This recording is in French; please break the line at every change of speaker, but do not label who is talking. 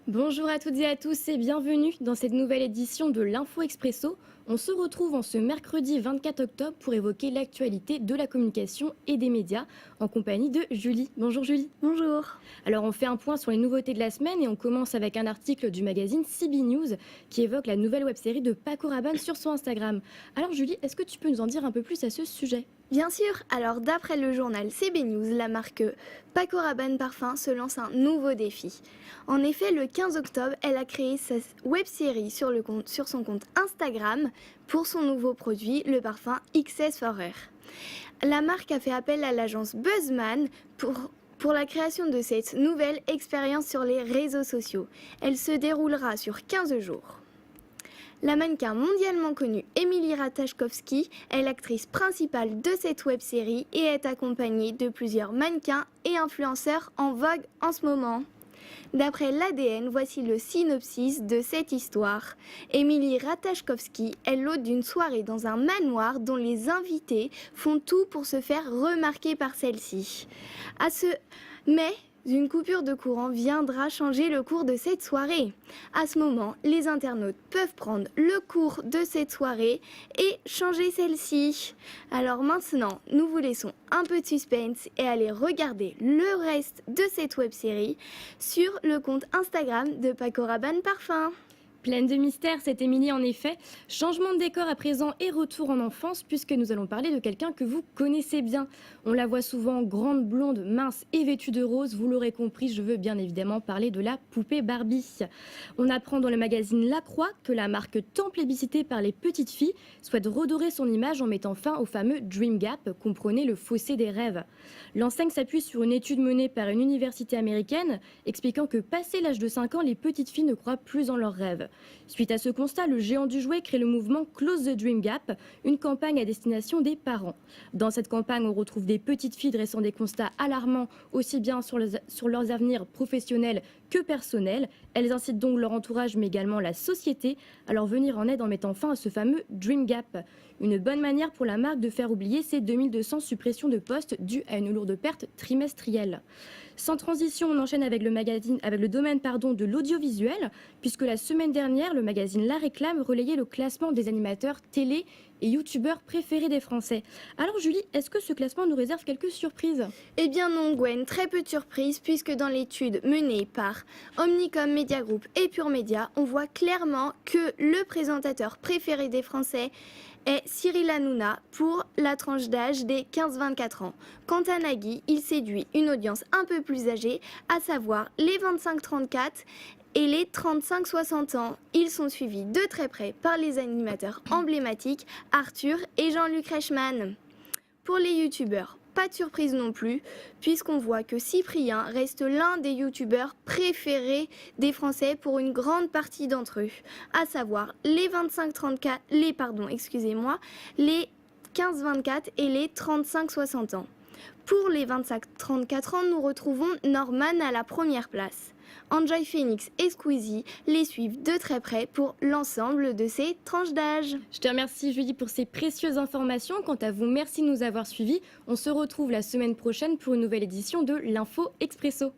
Bonjour à toutes et à tous et bienvenue dans cette nouvelle édition de l'Info Expresso. On se retrouve en ce mercredi 24 octobre pour évoquer l'actualité de la communication et des médias en compagnie de Julie. Bonjour Julie.
Bonjour.
Alors on fait un point sur les nouveautés de la semaine et on commence avec un article du magazine CB News qui évoque la nouvelle web-série de Paco Rabanne sur son Instagram. Alors Julie, est-ce que tu peux nous en dire un peu plus à ce sujet ?
Bien sûr, alors d'après le journal CB News, la marque Paco Rabanne Parfum se lance un nouveau défi. En effet, le 15 octobre, elle a créé sa web-série sur son compte Instagram pour son nouveau produit, le parfum XS Forever. La marque a fait appel à l'agence Buzzman pour la création de cette nouvelle expérience sur les réseaux sociaux. Elle se déroulera sur 15 jours. La mannequin mondialement connue Emily Ratajkowski est l'actrice principale de cette web-série et est accompagnée de plusieurs mannequins et influenceurs en vogue en ce moment. D'après l'ADN, voici le synopsis de cette histoire. Emily Ratajkowski est l'hôte d'une soirée dans un manoir dont les invités font tout pour se faire remarquer par celle-ci. Mais une coupure de courant viendra changer le cours de cette soirée. À ce moment, les internautes peuvent prendre le cours de cette soirée et changer celle-ci. Alors maintenant, nous vous laissons un peu de suspense et allez regarder le reste de cette web-série sur le compte Instagram de Paco Rabanne Parfum.
Pleine de mystères, cette Émilie en effet. Changement de décor à présent et retour en enfance puisque nous allons parler de quelqu'un que vous connaissez bien. On la voit souvent grande, blonde, mince et vêtue de rose. Vous l'aurez compris, je veux bien évidemment parler de la poupée Barbie. On apprend dans le magazine La Croix que la marque tant plébiscitée par les petites filles souhaite redorer son image en mettant fin au fameux Dream Gap, comprenez le fossé des rêves. L'enseigne s'appuie sur une étude menée par une université américaine expliquant que passé l'âge de 5 ans, les petites filles ne croient plus en leurs rêves. Suite à ce constat, le géant du jouet crée le mouvement Close the Dream Gap, une campagne à destination des parents. Dans cette campagne, on retrouve des petites filles dressant des constats alarmants aussi bien sur leurs avenirs professionnels que personnels. Elles incitent donc leur entourage mais également la société à leur venir en aide en mettant fin à ce fameux Dream Gap. Une bonne manière pour la marque de faire oublier ces 2200 suppressions de postes dues à une lourde perte trimestrielle. Sans transition, on enchaîne avec le domaine de l'audiovisuel, puisque la semaine dernière, le magazine La Réclame relayait le classement des animateurs télé et youtubeurs préférés des Français. Alors Julie, est-ce que ce classement nous réserve quelques surprises ?
Eh bien non Gwen, très peu de surprises puisque dans l'étude menée par Omnicom Media Group et Pure Média, on voit clairement que le présentateur préféré des Français est Cyril Hanouna pour la tranche d'âge des 15-24 ans. Quant à Nagui, il séduit une audience un peu plus âgée, à savoir les 25-34 et les 35-60 ans. Ils sont suivis de très près par les animateurs emblématiques Arthur et Jean-Luc Reichmann. Pour les youtubeurs, pas de surprise non plus, puisqu'on voit que Cyprien reste l'un des youtubeurs préférés des Français pour une grande partie d'entre eux, à savoir les 15-24 et les 35-60 ans. Pour les 25-34 ans, nous retrouvons Norman à la première place. Enjoy Phoenix et Squeezie les suivent de très près pour l'ensemble de ces tranches d'âge.
Je te remercie Julie pour ces précieuses informations. Quant à vous, merci de nous avoir suivis. On se retrouve la semaine prochaine pour une nouvelle édition de l'Info Expresso.